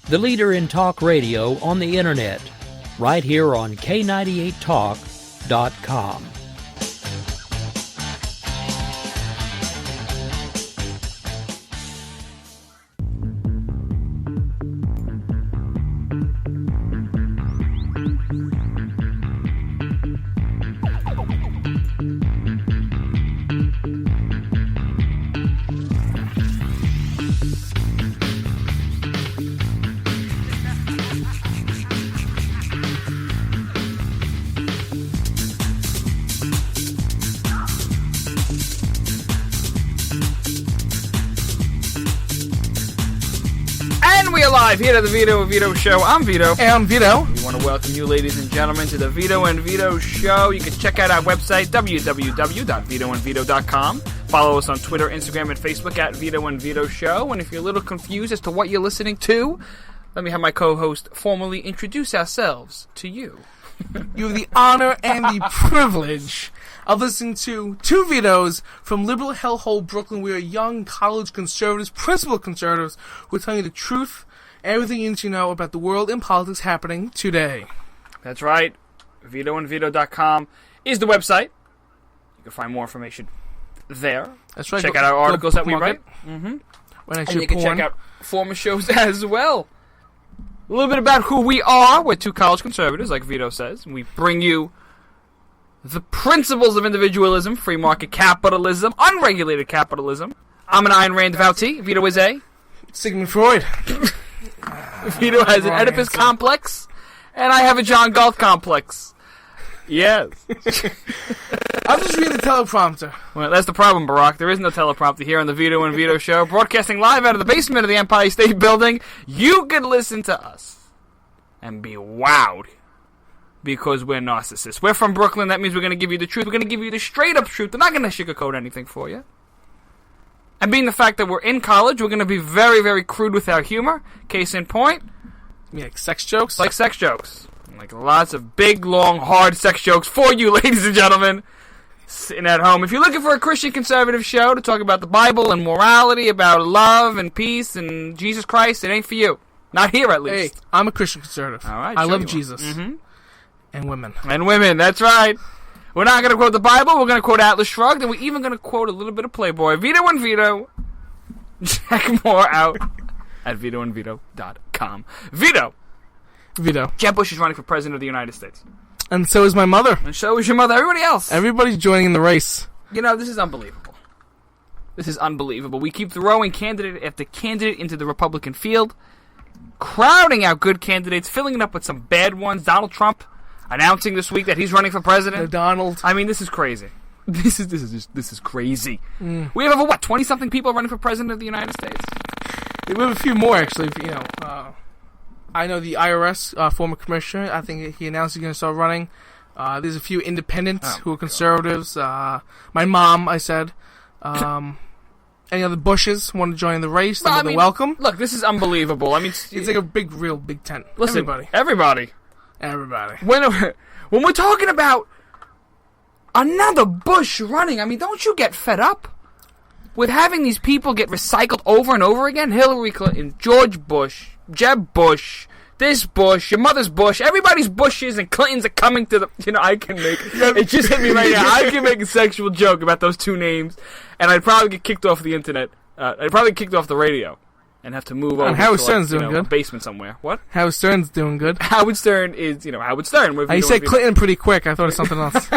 the leader in talk radio on the internet, right here on K98Talk.com. Live here at the Vito and Vito Show. I'm Vito. And I'm Vito. We want to welcome you, ladies and gentlemen, to the Vito and Vito Show. You can check out our website, www.vitoandvito.com. Follow us on Twitter, Instagram, and Facebook at Vito and Vito Show. And if you're a little confused as to what you're listening to, let me have my co-host formally introduce ourselves to you. You have the honor and the privilege of listening to two Vitos from liberal hellhole Brooklyn. We are young college conservatives, principled conservatives, who are telling you the truth, everything you need to know about the world and politics happening today. That's right. VitoandVito.com is the website. You can find more information there. That's right. Check out our articles that we write. Mm-hmm. And you can check out former shows as well. A little bit about who we are. We're two college conservatives, like Vito says. We bring you the principles of individualism, free market capitalism, unregulated capitalism. I'm an Ayn Rand devotee. Vito is a Sigmund Freud. Vito has an Oedipus complex, and I have a John Galt complex. Yes. I'll just read the teleprompter. Well, that's the problem, Barack. There is no teleprompter here on the Vito and Vito Show. Broadcasting live out of the basement of the Empire State Building. You can listen to us and be wowed because we're narcissists. We're from Brooklyn. That means we're going to give you the truth. We're going to give you the straight-up truth. We're not going to sugarcoat anything for you. And being the fact that we're in college, we're going to be very, very crude with our humor. Case in point. Like sex jokes? Like sex jokes. Like lots of big, long, hard sex jokes for you, ladies and gentlemen, sitting at home. If you're looking for a Christian conservative show to talk about the Bible and morality, about love and peace and Jesus Christ, it ain't for you. Not here, at least. Hey, I'm a Christian conservative. All right, I sure love Jesus. Mm-hmm. And women. And women, that's right. We're not going to quote the Bible. We're going to quote Atlas Shrugged, and we're even going to quote a little bit of Playboy. Vito and Vito. Check more out at VitoandVito.com. Vito. Jeb Bush is running for president of the United States. And so is my mother. And so is your mother. Everybody else. Everybody's joining in the race. You know, this is unbelievable. This is unbelievable. We keep throwing candidate after candidate into the Republican field, crowding out good candidates, filling it up with some bad ones. Donald Trump announcing this week that he's running for president. Donald. I mean, this is crazy. This is crazy. We have over 20-something people running for president of the United States. We have a few more, actually. You know, I know the IRS former commissioner. I think he announced he's going to start running. There's a few independents who are conservatives. My mom, I said. Any other Bushes want to join the race? They're welcome. Look, this is unbelievable. I mean, it's like a big, real big tent. Listen, everybody. When we're talking about another Bush running, I mean, don't you get fed up with having these people get recycled over and over again? Hillary Clinton, George Bush, Jeb Bush, this Bush, your mother's Bush, everybody's Bushes and Clintons are coming to the... You know, I can make... It just hit me right now. I can make a sexual joke about those two names, and I'd probably get kicked off the internet. I'd probably get kicked off the radio and have to move over Howard to Stern's doing good. A basement somewhere. What? Howard Stern's doing good. Howard Stern is, Howard Stern. You said Clinton pretty quick. I thought of something else.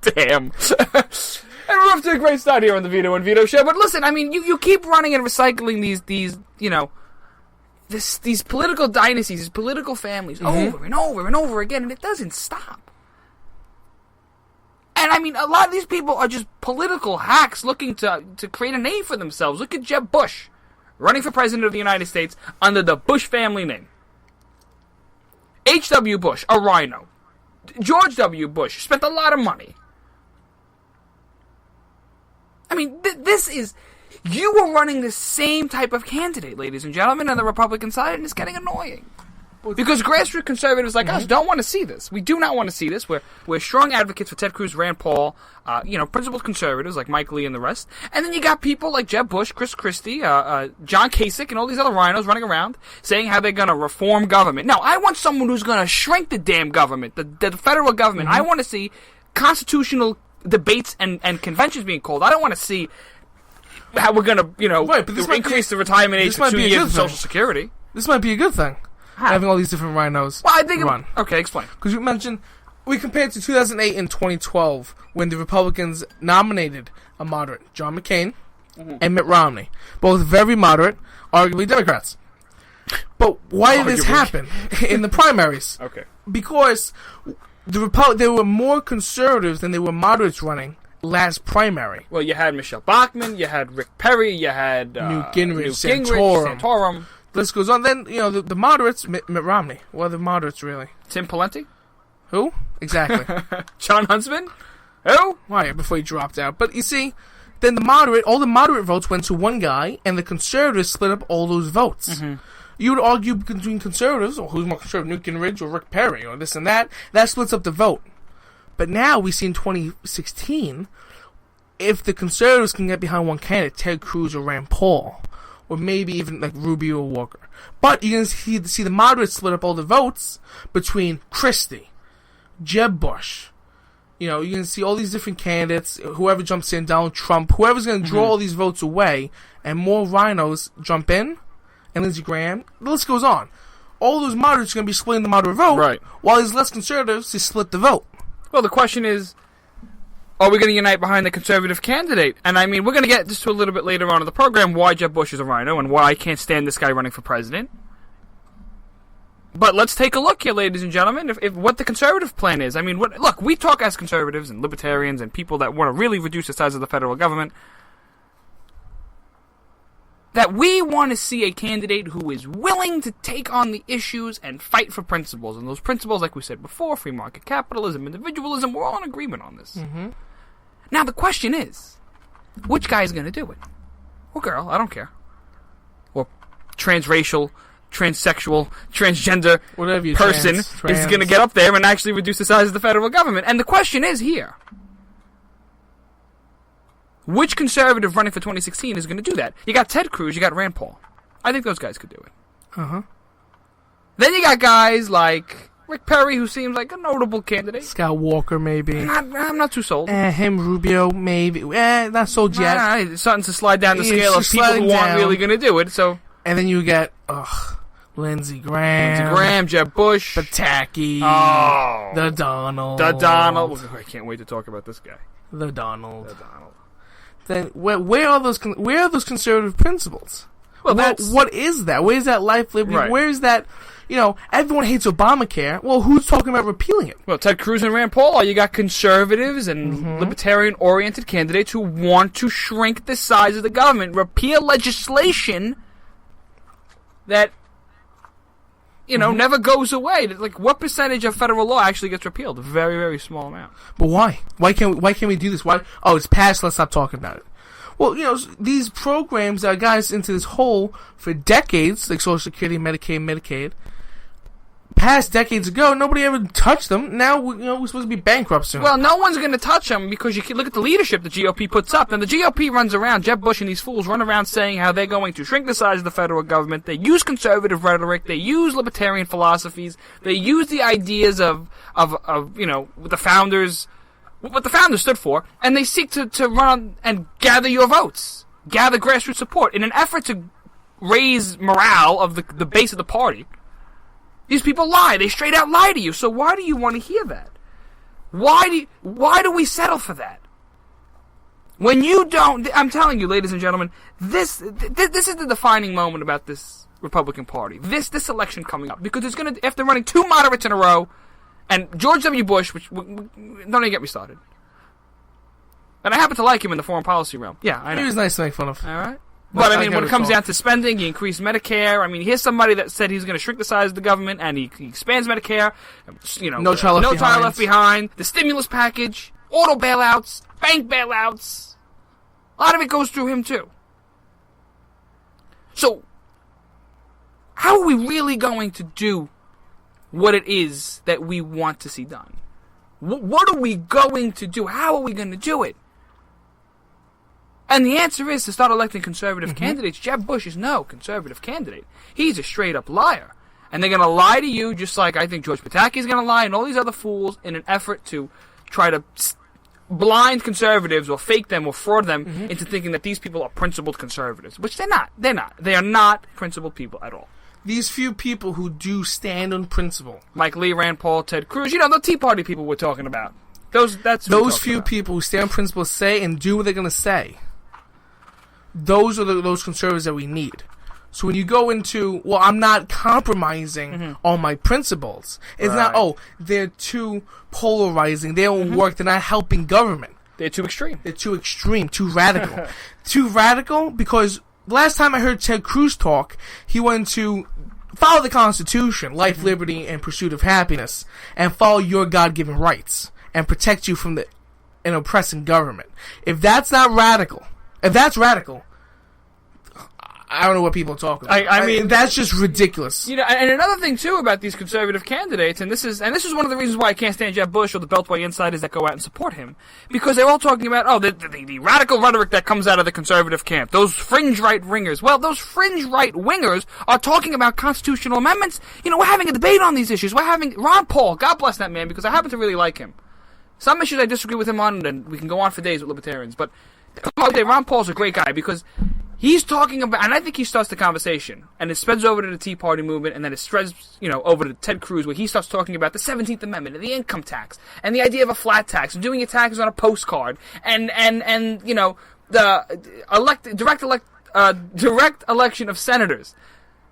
Damn. And we're off to a great start here on the Vito and Vito Show. But listen, I mean, you keep running and recycling these political dynasties, these political families over and over and over again, and it doesn't stop. And I mean, a lot of these people are just political hacks looking to create a name for themselves. Look at Jeb Bush running for president of the United States under the Bush family name. H.W. Bush, a rhino. George W. Bush spent a lot of money. I mean, this is... You were running the same type of candidate, ladies and gentlemen, on the Republican side, and it's getting annoying. Because grassroots conservatives like us don't want to see this. We do not want to see this. We're strong advocates for Ted Cruz, Rand Paul, principled conservatives like Mike Lee and the rest. And then you got people like Jeb Bush, Chris Christie, John Kasich, and all these other rhinos running around saying how they're going to reform government. No, I want someone who's going to shrink the damn government, the federal government. I want to see constitutional debates and conventions being called. I don't want to see how we're going to increase the retirement age to 2 years of Social Security. This might be a good thing. Having all these different rhinos run. Okay, explain. Because you mentioned, we compared to 2008 and 2012 when the Republicans nominated a moderate, John McCain and Mitt Romney. Both very moderate, arguably Democrats. But why did this happen in the primaries? Okay. Because there were more conservatives than there were moderates running last primary. Well, you had Michelle Bachmann, you had Rick Perry, you had Newt Gingrich, Santorum. The list goes on. Then, the moderates, Mitt Romney. What are the moderates, really? Tim Pawlenty? Who? Exactly. John Huntsman? Who? Right, before he dropped out. But you see, then all the moderate votes went to one guy, and the conservatives split up all those votes. You would argue between conservatives, or who's more conservative, Newt Gingrich or Rick Perry, or this and that. That splits up the vote. But now we see in 2016, if the conservatives can get behind one candidate, Ted Cruz or Rand Paul, or maybe even like Rubio or Walker. But you're going to see the moderates split up all the votes between Christie, Jeb Bush. You're going to see all these different candidates, whoever jumps in, Donald Trump, whoever's going to draw all these votes away, and more rhinos jump in, and Lindsey Graham. The list goes on. All those moderates are going to be splitting the moderate vote, while these less conservatives, they split the vote. Well, the question is, are we going to unite behind the conservative candidate? And I mean, we're going to get just to a little bit later on in the program why Jeb Bush is a rhino and why I can't stand this guy running for president. But let's take a look here, ladies and gentlemen, if what the conservative plan is. I mean, look, we talk as conservatives and libertarians and people that want to really reduce the size of the federal government, that we want to see a candidate who is willing to take on the issues and fight for principles. And those principles, like we said before, free market capitalism, individualism, we're all in agreement on this. Now, the question is, which guy is going to do it? Or girl, I don't care. Or transracial, transsexual, transgender person is going to get up there and actually reduce the size of the federal government. And the question is here, which conservative running for 2016 is going to do that? You got Ted Cruz, you got Rand Paul. I think those guys could do it. Then you got guys like Rick Perry, who seems like a notable candidate. Scott Walker, maybe. I'm not too sold. Him, Rubio, maybe. Not sold yet. It's starting to slide down the scale of people who aren't really going to do it. So, and then you get Lindsey Graham, Jeb Bush, Pataki, the Donald. I can't wait to talk about this guy. The Donald. Then where are those conservative principles? Well, what is that? Where is that life, liberty? Right. Where is that? Everyone hates Obamacare. Well, who's talking about repealing it? Well, Ted Cruz and Rand Paul. You got conservatives and libertarian-oriented candidates who want to shrink the size of the government, repeal legislation that never goes away. Like, what percentage of federal law actually gets repealed? A very, very small amount. But why? Why can't we do this? Why? Oh, it's passed. Let's stop talking about it. Well, these programs that got us into this hole for decades, like Social Security, Medicaid, passed decades ago. Nobody ever touched them. Now, we're supposed to be bankrupt soon. Well, no one's going to touch them because you can look at the leadership the GOP puts up. And the GOP runs around, Jeb Bush and these fools run around saying how they're going to shrink the size of the federal government. They use conservative rhetoric. They use libertarian philosophies. They use the ideas of the founders, what the founders stood for, and they seek to run and gather your votes, gather grassroots support in an effort to raise morale of the base of the party. These people lie. They straight out lie to you. So why do you want to hear that? Why do we settle for that? When you don't, I'm telling you, ladies and gentlemen, this is the defining moment about this Republican Party. This election coming up, because it's going to, after running two moderates in a row, and George W. Bush, which don't even get me started. And I happen to like him in the foreign policy realm. Yeah, I know. He was nice to make fun of. All right. But, I mean, when it comes down to spending, he increased Medicare. I mean, here's somebody that said he's going to shrink the size of the government, and he expands Medicare. No child left behind. The stimulus package, auto bailouts, bank bailouts. A lot of it goes through him, too. So, how are we really going to do what it is that we want to see done. What are we going to do? How are we going to do it? And the answer is to start electing conservative candidates. Jeb Bush is no conservative candidate. He's a straight-up liar. And they're going to lie to you just like I think George Pataki is going to lie and all these other fools in an effort to try to blind conservatives or fake them or fraud them into thinking that these people are principled conservatives, which they're not. They're not. They are not principled people at all. These few people who do stand on principle. Mike Lee, Rand Paul, Ted Cruz, the Tea Party people we're talking about. Those few people who stand on principle say and do what they're going to say. Those are those conservatives that we need. So when you go into, well, I'm not compromising on my principles. It's not, they're too polarizing. They don't work. They're not helping government. They're too extreme. They're too extreme, too radical. Too radical because last time I heard Ted Cruz talk, he wanted to follow the Constitution, life, liberty, and pursuit of happiness, and follow your God-given rights, and protect you from an oppressing government. If that's not radical, I don't know what people are talking about. I mean, that's just ridiculous. And another thing too about these conservative candidates, and this is one of the reasons why I can't stand Jeb Bush or the Beltway insiders that go out and support him, because they're all talking about the radical rhetoric that comes out of the conservative camp, those fringe right wingers. Well, those fringe right wingers are talking about constitutional amendments. We're having a debate on these issues. We're having Ron Paul, God bless that man, because I happen to really like him. Some issues I disagree with him on, and we can go on for days with libertarians, but Ron Paul's a great guy because he's talking about, and I think he starts the conversation, and it spreads over to the Tea Party movement, and then it spreads, over to Ted Cruz, where he starts talking about the 17th Amendment and the income tax, and the idea of a flat tax, and doing your taxes on a postcard, and the direct election of senators,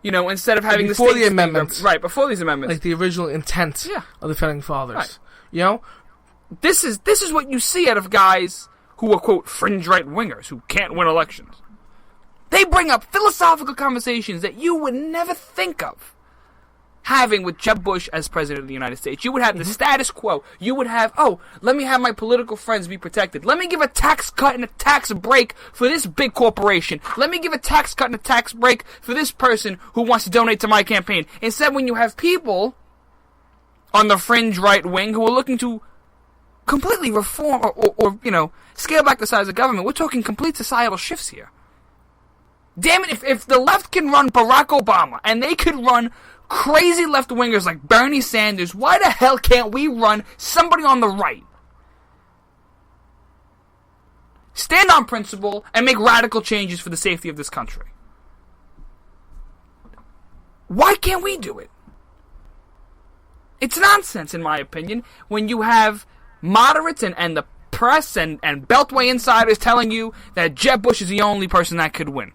instead of having before the amendments, right before these amendments, like the original intent of the founding fathers. Right. This is what you see out of guys who are, quote, fringe right-wingers, who can't win elections. They bring up philosophical conversations that you would never think of having with Jeb Bush as president of the United States. You would have the status quo. You would have, let me have my political friends be protected. Let me give a tax cut and a tax break for this big corporation. Let me give a tax cut and a tax break for this person who wants to donate to my campaign. Instead, when you have people on the fringe right wing who are looking to completely reform or scale back the size of government, we're talking complete societal shifts here. Damn it, if the left can run Barack Obama and they could run crazy left-wingers like Bernie Sanders, why the hell can't we run somebody on the right? Stand on principle and make radical changes for the safety of this country. Why can't we do it? It's nonsense, in my opinion, when you have moderates and the press and Beltway insiders telling you that Jeb Bush is the only person that could win.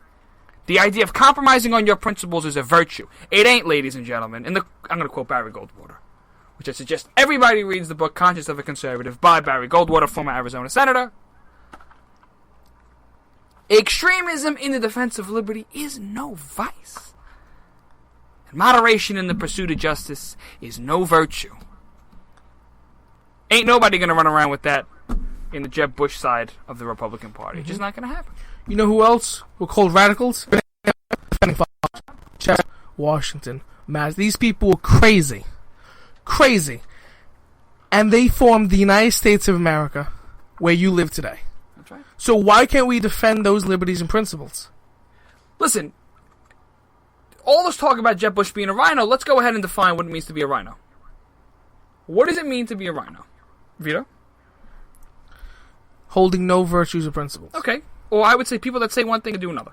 The idea of compromising on your principles is a virtue. It ain't, ladies and gentlemen. I'm going to quote Barry Goldwater, which I suggest everybody reads the book Conscience of a Conservative by Barry Goldwater, former Arizona senator. Extremism in the defense of liberty is no vice. And moderation in the pursuit of justice is no virtue. Ain't nobody going to run around with that in the Jeb Bush side of the Republican Party. It's just not going to happen. You know who else were called radicals? Washington, Mass. These people were crazy. Crazy. And they formed the United States of America, where you live today. That's right. So why can't we defend those liberties and principles? Listen, all this talk about Jeb Bush being a rhino, let's go ahead and define what it means to be a rhino. What does it mean to be a rhino? Vito? Holding no virtues or principles. Okay. Or I would say people that say one thing and do another.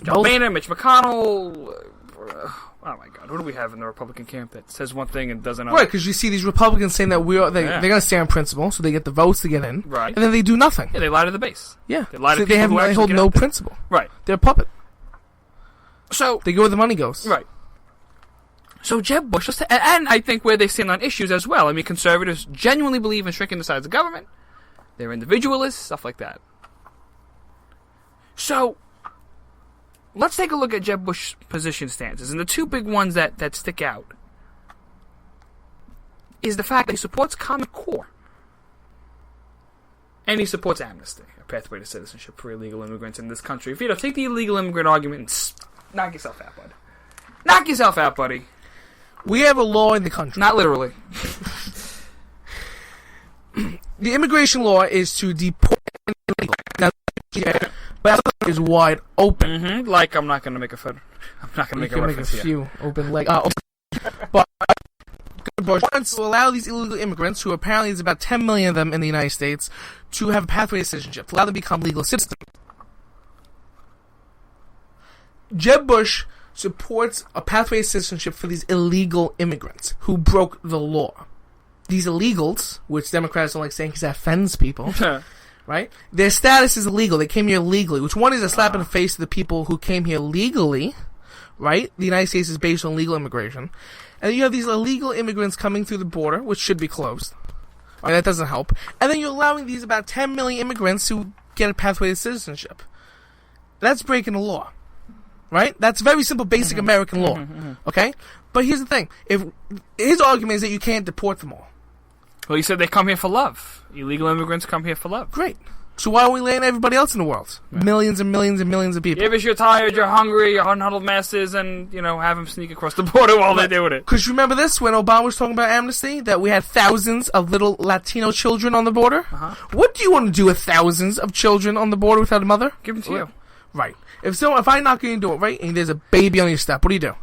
John Boehner, Mitch McConnell. Oh my God, who do we have in the Republican camp that says one thing and does another? Right, because you see these Republicans saying that they're going to stay on principle, so they get the votes to get in, right? And then they do nothing. Yeah, they lie to the base. Yeah, they lie to they hold no principle. Right, they're a puppet. So they go where the money goes. Right. So Jeb Bush, and I think where they stand on issues as well. I mean, conservatives genuinely believe in shrinking the size of government. They're individualists, stuff like that. So, let's take a look at Jeb Bush's position stances. And the two big ones that stick out is the fact that he supports Common Core. And he supports amnesty, a pathway to citizenship for illegal immigrants in this country. Vito, take the illegal immigrant argument and knock yourself out, bud. Knock yourself out, buddy. We have a law in the country. Not literally. The immigration law is to deport illegal. Now, but is wide open. Mm-hmm. Like, I'm not going to make a foot. I'm not going to make a reference here. Few open leg. But Bush wants to allow these illegal immigrants, who apparently is about 10 million of them in the United States, to have a pathway to citizenship, to allow them to become legal citizens. Jeb Bush supports a pathway to citizenship for these illegal immigrants who broke the law. These illegals, which Democrats don't like saying because that offends people, right? Their status is illegal. They came here legally, which one is a slap in the face to the people who came here legally, right? The United States is based on legal immigration. And you have these illegal immigrants coming through the border, which should be closed. I mean, that doesn't help. And then you're allowing these about 10 million immigrants who get a pathway to citizenship. That's breaking the law. Right? That's very simple, basic American law. Okay? But here's the thing. If his argument is that you can't deport them all. Well, you said they come here for love. Illegal immigrants come here for love. Great. So why don't we land everybody else in the world? Yeah. Millions and millions and millions of people. Yeah, because you're tired, you're hungry, you're unhuddled masses, and, have them sneak across the border while they're doing it. Because you remember this, when Obama was talking about amnesty, that we had thousands of little Latino children on the border? What do you want to do with thousands of children on the border without a mother? Give them to you. Right. If I knock on your door, right, and there's a baby on your step, what do you do?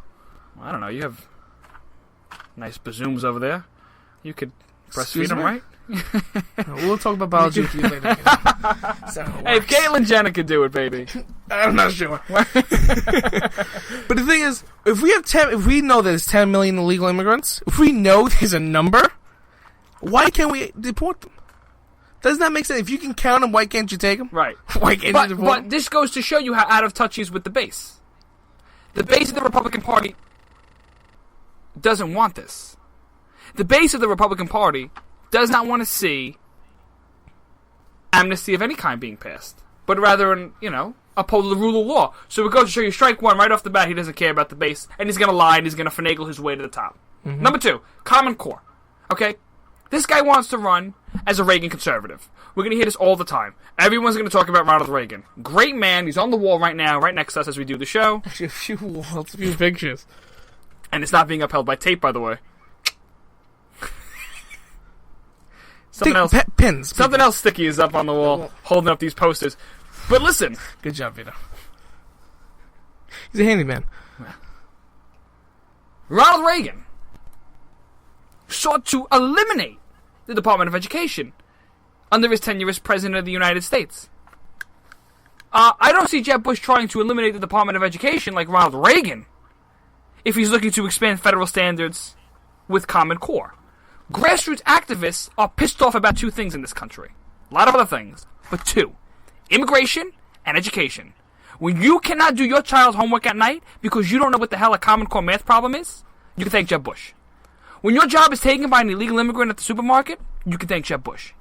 I don't know. You have nice bazooms over there. You could breastfeed them, right? We'll talk about biology with you later. Hey, if Caitlyn Jenner could do it, baby. I'm not sure. But the thing is, if we know there's 10 million illegal immigrants, if we know there's a number, why can't we deport them? Doesn't that make sense? If you can count them, why can't you take them? Right. Why can't you deport them? But this goes to show you how out of touch he is with the base. The base of the Republican Party doesn't want this. The base of the Republican Party does not want to see amnesty of any kind being passed, but rather, uphold the rule of law. So it goes to show you, strike one, right off the bat, he doesn't care about the base, and he's going to lie, and he's going to finagle his way to the top. Number two, Common Core. Okay? This guy wants to run as a Reagan conservative. We're going to hear this all the time. Everyone's going to talk about Ronald Reagan. Great man. He's on the wall right now, right next to us as we do the show. Actually, a few walls, a few pictures. And it's not being upheld by tape, by the way. Something else. Pins. Something else sticky is up on the wall, holding up these posters. But listen. Good job, Vito. He's a handyman. Ronald Reagan sought to eliminate the Department of Education under his tenure as President of the United States. I don't see Jeb Bush trying to eliminate the Department of Education like Ronald Reagan if he's looking to expand federal standards with Common Core. Grassroots activists are pissed off about two things in this country. A lot of other things, but two. Immigration and education. When you cannot do your child's homework at night because you don't know what the hell a Common Core math problem is, you can thank Jeb Bush. When your job is taken by an illegal immigrant at the supermarket, you can thank Jeb Bush.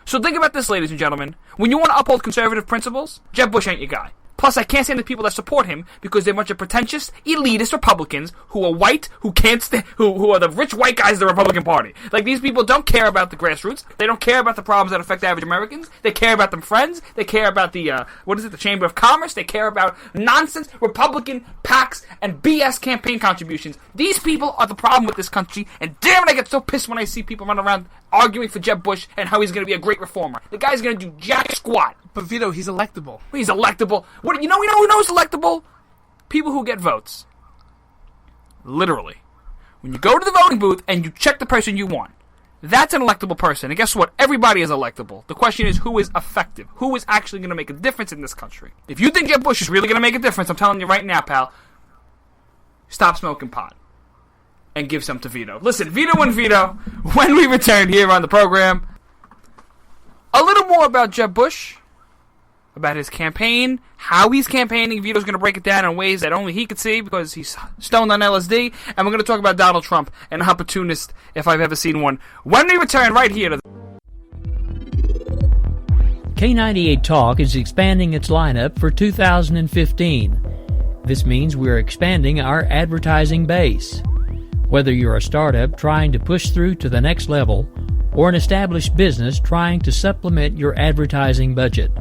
So think about this, ladies and gentlemen. When you want to uphold conservative principles, Jeb Bush ain't your guy. Plus, I can't stand the people that support him because they're a bunch of pretentious, elitist Republicans who are white, who can't stand, who are the rich white guys of the Republican Party. Like, these people don't care about the grassroots. They don't care about the problems that affect average Americans. They care about them friends. They care about the Chamber of Commerce. They care about nonsense Republican PACs and BS campaign contributions. These people are the problem with this country, and damn it, I get so pissed when I see people run around arguing for Jeb Bush and how he's going to be a great reformer. The guy's going to do jack squat. But Vito, he's electable. He's electable. You know who knows electable? People who get votes. Literally. When you go to the voting booth and you check the person you want, that's an electable person. And guess what? Everybody is electable. The question is, who is effective? Who is actually going to make a difference in this country? If you think Jeb Bush is really going to make a difference, I'm telling you right now, pal, stop smoking pot and give some to Vito. Listen, Vito and Vito, when we return here on the program, a little more about Jeb Bush, about his campaign, how he's campaigning. Vito's going to break it down in ways that only he could see because he's stoned on LSD. And we're going to talk about Donald Trump, an opportunist if I've ever seen one. When we return right here to K98 Talk is expanding its lineup for 2015. This means we're expanding our advertising base. Whether you're a startup trying to push through to the next level or an established business trying to supplement your advertising budget,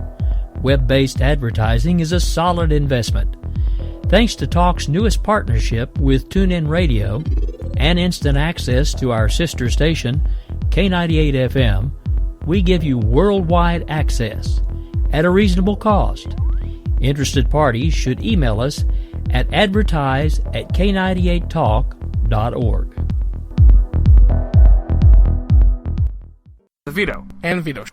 web-based advertising is a solid investment. Thanks to Talk's newest partnership with TuneIn Radio and instant access to our sister station, K98 FM, we give you worldwide access at a reasonable cost. Interested parties should email us at advertise@k98talk.org. The Vito. And Vito.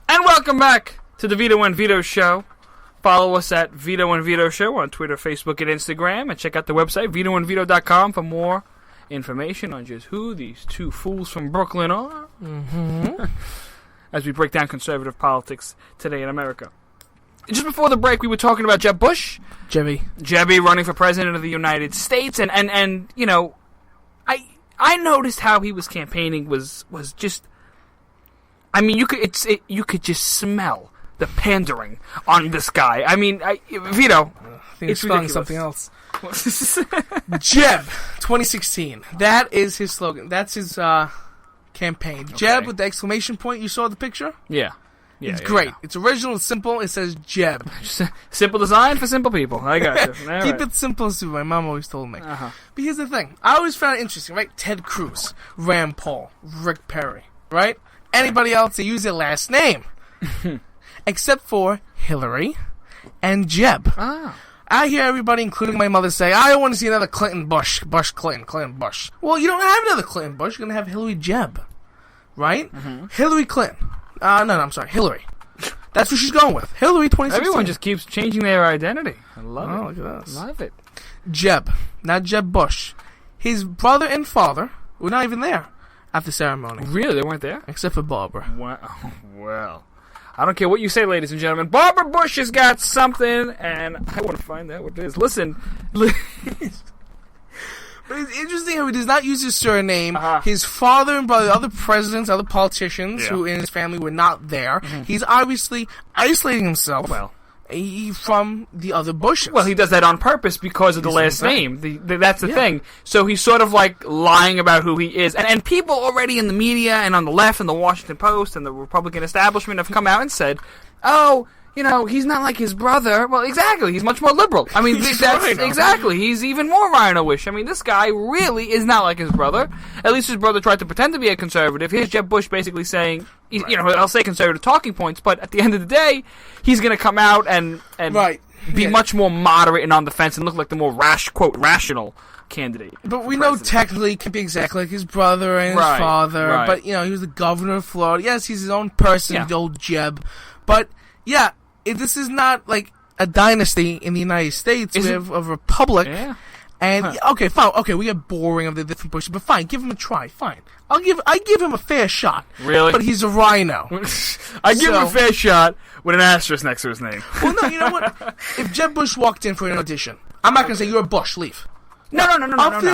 And welcome back to the Vito and Vito Show. Follow us at Vito and Vito Show on Twitter, Facebook, and Instagram. And check out the website, vitoandvito.com, for more information on just who these two fools from Brooklyn are. Mm-hmm. As we break down conservative politics today in America. Just before the break, we were talking about Jeb Bush. Jebby running for president of the United States. And you know, I noticed how he was campaigning was just... I mean, you could just smell the pandering on this guy. I mean, Vito, I think it's spelling something else. Jeb, 2016. That is his slogan. That's his campaign. Okay. Jeb with the exclamation point. You saw the picture? Yeah. It's great. Yeah. It's original. It's simple. It says Jeb. Simple design for simple people. I got you. Keep it simple, Sue. My mom always told me. Uh-huh. But here's the thing. I always found it interesting, right? Ted Cruz, Rand Paul, Rick Perry, right? Anybody else, they use their last name. Except for Hillary and Jeb. Ah. I hear everybody, including my mother, say, I don't want to see another Clinton Bush. Bush Clinton, Clinton Bush. Well, you don't have another Clinton Bush. You're going to have Hillary Jeb. Right? Mm-hmm. Hillary Clinton. I'm sorry. Hillary. That's what she's going with. Hillary 2016. Everyone just keeps changing their identity. I love it. Look at this. Love it. Jeb. Not Jeb Bush. His brother and father were not even there at the ceremony. Really? They weren't there? Except for Barbara. Well, I don't care what you say, ladies and gentlemen. Barbara Bush has got something, and I want to find out what it is. Listen. But it's interesting how he does not use his surname. Uh-huh. His father and brother, other presidents, other politicians who in his family were not there. Mm-hmm. He's obviously isolating himself from the other Bushes. Well, he does that on purpose because of the last name. That's the thing. So he's sort of like lying about who he is. And people already in the media and on the left and the Washington Post and the Republican establishment have come out and said, oh, you know, he's not like his brother. Well, exactly. He's much more liberal. I mean, exactly. He's even more Rhino-ish. I mean, this guy really is not like his brother. At least his brother tried to pretend to be a conservative. Here's Jeb Bush basically saying, you know, I'll say conservative talking points, but at the end of the day, he's going to come out and be much more moderate and on the fence and look like the more rational candidate. But we know technically he can be exactly like his brother and his father. Right. But, you know, he was the governor of Florida. Yes, he's his own person, the old Jeb. But, yeah, this is not like a dynasty in the United States. We have a republic. Yeah. And okay, fine. Okay, we get boring of the different Bushes, but fine, give him a try. Fine, I give him a fair shot. Really? But he's a rhino. I give him a fair shot with an asterisk next to his name. Well, no, you know what? If Jeb Bush walked in for an audition, I'm not gonna say you're a Bush. Leave. No.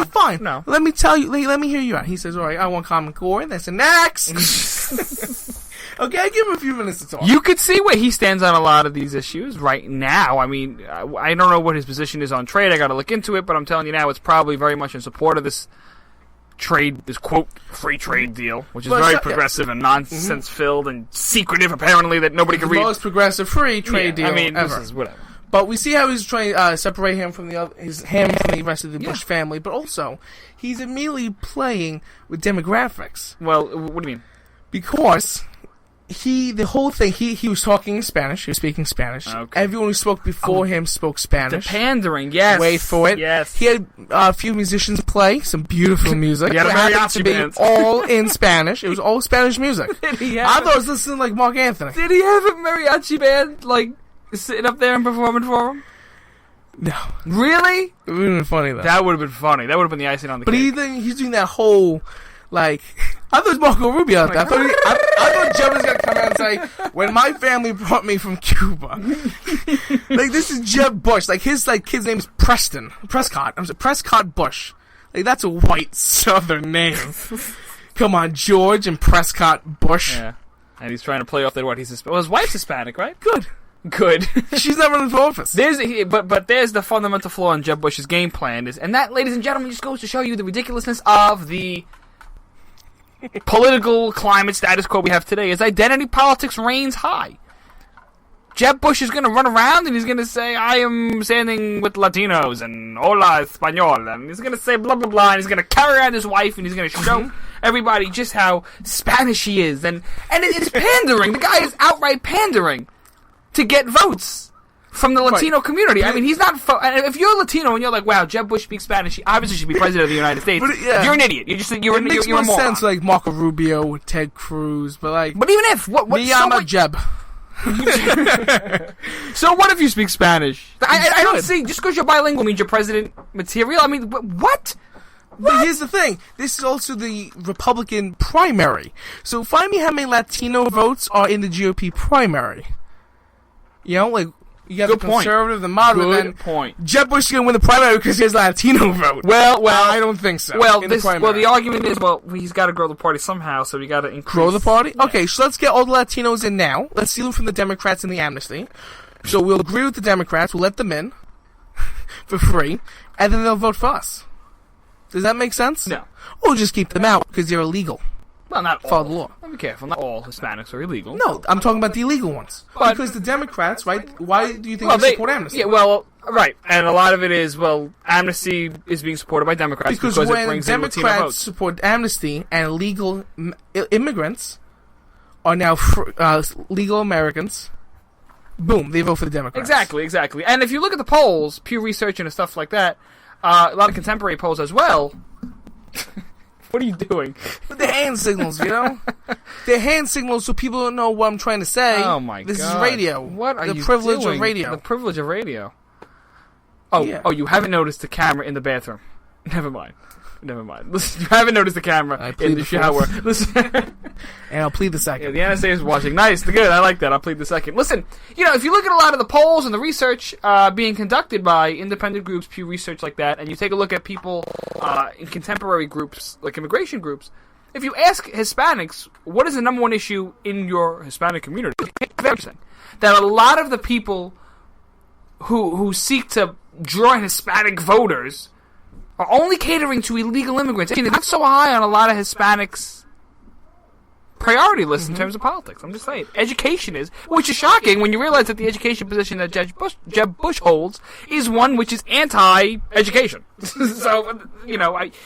Fine. No. Let me tell you. Let me hear you out. He says, "All right, I want Common Core." And that's the next. Okay, I give him a few minutes to talk. You could see where he stands on a lot of these issues right now. I mean, I don't know what his position is on trade. I got to look into it, but I'm telling you now, it's probably very much in support of this trade, this quote free trade deal, which is very progressive and nonsense-filled and secretive. Apparently, that nobody can read. The most progressive free trade deal. I mean, ever. This is whatever. But we see how he's trying to separate him from the rest of the Bush family. But also, he's immediately playing with demographics. Well, what do you mean? Because the whole thing, he was talking in Spanish. He was speaking Spanish. Okay. Everyone who spoke before him spoke Spanish. The pandering, yes. Wait for it. Yes. He had a few musicians play some beautiful music. He had a mariachi band. All in Spanish. It was all Spanish music. I thought I was listening like Mark Anthony. Did he have a mariachi band, like, sitting up there and performing for him? No. Really? It would have been funny, though. That would have been funny. That would have been the icing on the cake. But he's doing that whole, like... I thought it was Marco Rubio out there. I thought Jeb was going to come out and say, when my family brought me from Cuba. Like, this is Jeb Bush. Like, his kid's name is Prescott Bush. Like, that's a white Southern name. Come on, George and Prescott Bush. Yeah. And he's trying to play off that his wife's Hispanic, right? Good. She's not running for office. But there's the fundamental flaw in Jeb Bush's game plan. And that, ladies and gentlemen, just goes to show you the ridiculousness of the political climate status quo we have today. Is identity politics reigns high. Jeb Bush is going to run around and he's going to say, I am standing with Latinos and hola español, and he's going to say blah, blah, blah, and he's going to carry around his wife and he's going to show everybody just how Spanish he is. And it's pandering. The guy is outright pandering to get votes from the Latino community. I mean, he's not... and if you're Latino and you're like, wow, Jeb Bush speaks Spanish, he obviously should be president of the United States. You're an idiot. You're it makes you're more a moron. sense like Marco Rubio with Ted Cruz, but like... But even if... I'm a Jeb. So what if you speak Spanish? I don't see... Just because you're bilingual means you're president material? I mean, what? But here's the thing. This is also the Republican primary. So find me how many Latino votes are in the GOP primary. You know, like... You got the conservative, the moderate, Good and then point. Jeb Bush is going to win the primary because he has a Latino vote. Well, I don't think so. Well, the argument is, he's got to grow the party somehow, so we got to increase. Grow the party? Yeah. Okay, so let's get all the Latinos in now. Let's steal them from the Democrats in the amnesty. So we'll agree with the Democrats, we'll let them in for free, and then they'll vote for us. Does that make sense? No. Or just keep them out because they're illegal. Well, not all. Follow the law. Be careful. Not all Hispanics are illegal. No, I'm talking about the illegal ones. But, because the Democrats, right? Why do you think they support amnesty? Yeah, well, right. And a lot of it is, amnesty is being supported by Democrats because it when brings in Latino Democrats votes. support amnesty and illegal immigrants are now legal Americans, boom, they vote for the Democrats. Exactly. And if you look at the polls, Pew Research and stuff like that, a lot of contemporary polls as well. What are you doing? With the hand signals, you know? They're hand signals so people don't know what I'm trying to say. Oh, my God. This is radio. What are you doing? The privilege of radio. The privilege of radio. Oh, you haven't noticed the camera in the bathroom. Never mind. Listen, you haven't noticed the camera in the shower. Listen. And I'll plead the second. Yeah, the NSA is watching. Nice. Good. I like that. I'll plead the second. Listen, if you look at a lot of the polls and the research being conducted by independent groups, Pew Research like that, and you take a look at people in contemporary groups, like immigration groups, if you ask Hispanics, what is the number one issue in your Hispanic community? That a lot of the people who seek to draw in Hispanic voters are only catering to illegal immigrants. I mean, they're not so high on a lot of Hispanics' priority list in terms of politics. I'm just saying. Education is, which is shocking when you realize that the education position that Jeb Bush holds is one which is anti-education. So,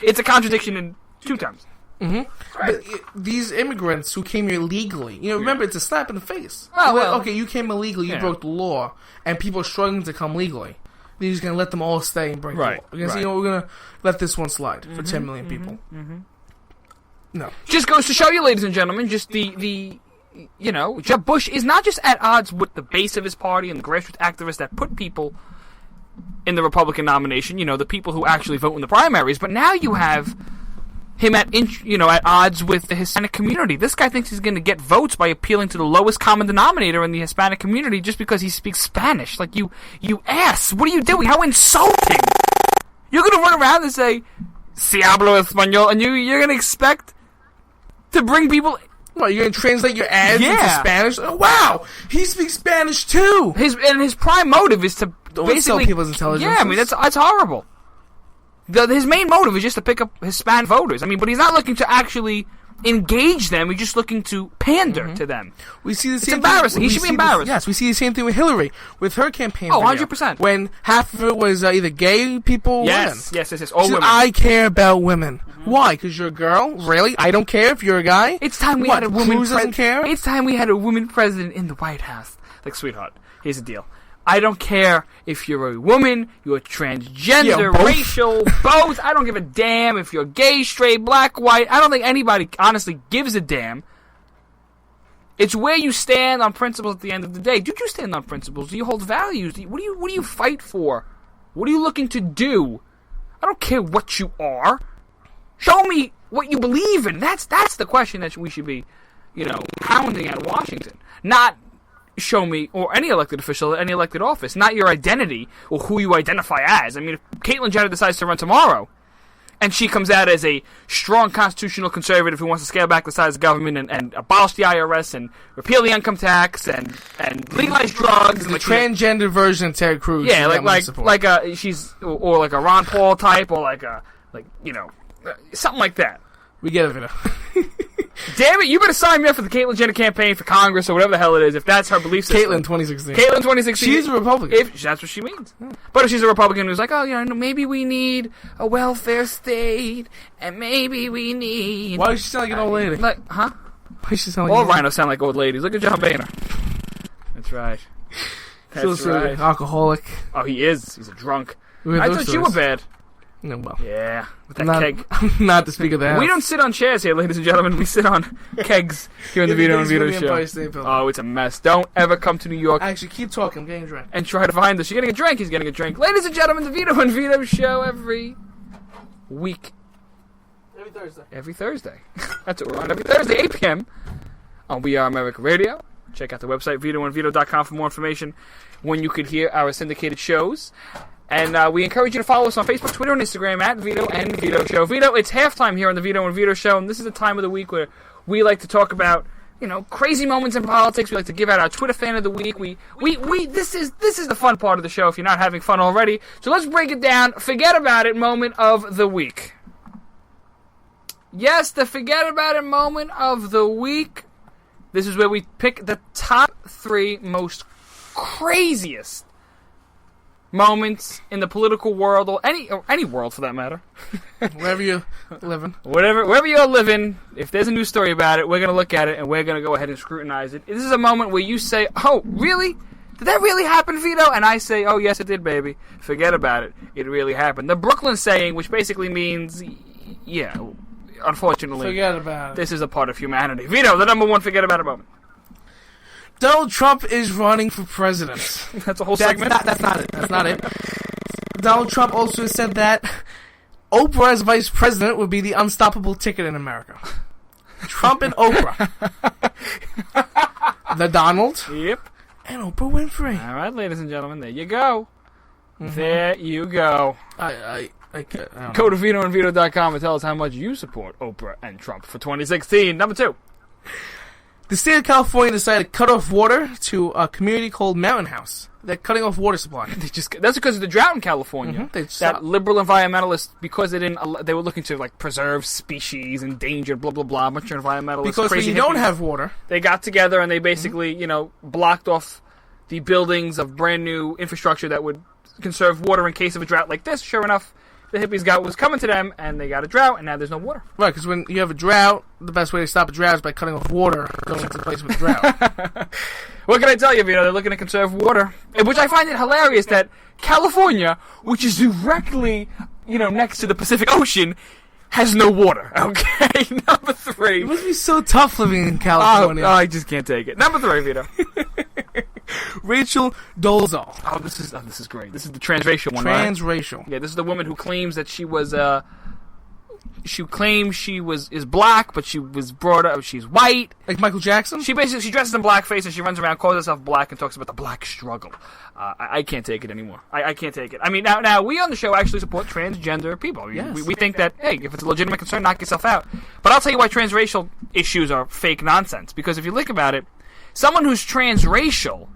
it's a contradiction in two terms. Mm-hmm. Right. But these immigrants who came here legally, remember, it's a slap in the face. Okay, you came illegally, you broke the law, and people are struggling to come legally. You're just going to let them all stay and break the law. You're going to say, we're going to let this one slide for 10 million people. No. Just goes to show you, ladies and gentlemen, just the Jeb Bush is not just at odds with the base of his party and the grassroots activists that put people in the Republican nomination, the people who actually vote in the primaries, but now you have him at odds with the Hispanic community. This guy thinks he's going to get votes by appealing to the lowest common denominator in the Hispanic community just because he speaks Spanish. Like, you ass. What are you doing? How insulting. You're going to run around and say, si hablo español, and you're going to expect to bring people... What, you're going to translate your ads into Spanish? Oh, wow! He speaks Spanish, too! His prime motive is to basically... people's intelligence. Yeah, I mean, that's horrible. His main motive is just to pick up Hispanic voters. I mean, but he's not looking to actually engage them. He's just looking to pander to them. We see the it's same embarrassing. Thing. He should be embarrassed. Yes, we see the same thing with Hillary, with her campaign. Oh, video, 100%. When half of it was either gay people or women. Yes. All women. I care about women. Why? Because you're a girl? Really? I don't care if you're a guy? It's time we had a woman Cruz doesn't care? It's time we had a woman president in the White House. Like, sweetheart, here's the deal. I don't care if you're a woman, you're transgender, racial, both. I don't give a damn if you're gay, straight, black, white. I don't think anybody honestly gives a damn. It's where you stand on principles at the end of the day. Do you stand on principles? Do you hold values? What do you fight for? What are you looking to do? I don't care what you are. Show me what you believe in. That's the question that we should be, pounding at Washington. Not show me, or any elected official at any elected office, not your identity or who you identify as. I mean, if Caitlyn Jenner decides to run tomorrow, and she comes out as a strong constitutional conservative who wants to scale back the size of government and abolish the IRS and repeal the income tax and legalize drugs, the transgender version of Ted Cruz. Yeah, like a Ron Paul type, or something like that. We get it, Vito. Damn it, you better sign me up for the Caitlyn Jenner campaign for Congress or whatever the hell it is, if that's her belief system. Caitlyn 2016. Caitlyn 2016. She's a Republican. If that's what she means. But if she's a Republican who's like, oh, maybe we need a welfare state, and maybe we need... Why does she sound like an old lady? Like, huh? Why does she sound like All an old lady? rhinos sound like old ladies. Look at John Boehner. That's right. That's right. Alcoholic. Oh, he is. He's a drunk. I thought you were bad. No, well. Yeah, with that keg. I'm not the speaker of the house. We don't sit on chairs here, ladies and gentlemen. We sit on kegs here in the Vito and Vito show. Oh, it's a mess. Don't ever come to New York. Actually, keep talking. I'm getting a drink. And try to find us. You're getting a drink. He's getting a drink. Ladies and gentlemen, the Vito and Vito show every week. Every Thursday. That's what we're on. Every Thursday, 8 p.m. on We Are America Radio. Check out the website, VitoandVito.com, for more information when you could hear our syndicated shows. And we encourage you to follow us on Facebook, Twitter, and Instagram at Vito and Vito Show. Vito, it's halftime here on the Vito and Vito Show, and this is the time of the week where we like to talk about, crazy moments in politics. We like to give out our Twitter fan of the week. This is the fun part of the show if you're not having fun already. So let's break it down. Forget about it moment of the week. Yes, the forget about it moment of the week. This is where we pick the top 3 most craziest moments in the political world, or any world for that matter. Wherever you're living. Wherever you're living, if there's a news story about it, we're going to look at it and we're going to go ahead and scrutinize it. This is a moment where you say, oh, really? Did that really happen, Vito? And I say, oh, yes, it did, baby. Forget about it. It really happened. The Brooklyn saying, which basically means, yeah, unfortunately, forget about it. This is a part of humanity. Vito, the number 1 forget about it moment. Donald Trump is running for president. That's a whole segment? That's not it. Donald Trump also said that Oprah as vice president would be the unstoppable ticket in America. Trump and Oprah. The Donald. Yep. And Oprah Winfrey. All right, ladies and gentlemen, there you go. Mm-hmm. There you go. I don't Go to VitoandVito.com and tell us how much you support Oprah and Trump for 2016. Number 2. The state of California decided to cut off water to a community called Mountain House. They're cutting off water supply. That's because of the drought in California. Mm-hmm. That liberal environmentalists, because they were looking to preserve species, endangered, blah blah blah. A bunch of environmentalists. Because when you don't have water, they got together and they basically, blocked off the buildings of brand new infrastructure that would conserve water in case of a drought like this. Sure enough, the hippies got what was coming to them, and they got a drought, and now there's no water. Right, because when you have a drought, the best way to stop a drought is by cutting off water going into the place with a drought. What can I tell you, Vito? They're looking to conserve water, which I find it hilarious that California, which is directly, next to the Pacific Ocean, has no water. Okay, number 3. It must be so tough living in California. Oh, I just can't take it. Number 3, Vito. Rachel Dolezal. Oh, this is great. This is the transracial one, Transracial. Right? Yeah, this is the woman who claims that she was is black, but she was brought up. She's white, like Michael Jackson. She dresses in blackface and she runs around, calls herself black, and talks about the black struggle. I can't take it anymore. I can't take it. I mean, now we on the show actually support transgender people. Yes. We think that, hey, if it's a legitimate concern, knock yourself out. But I'll tell you why transracial issues are fake nonsense. Because if you think about it, someone who's transracial,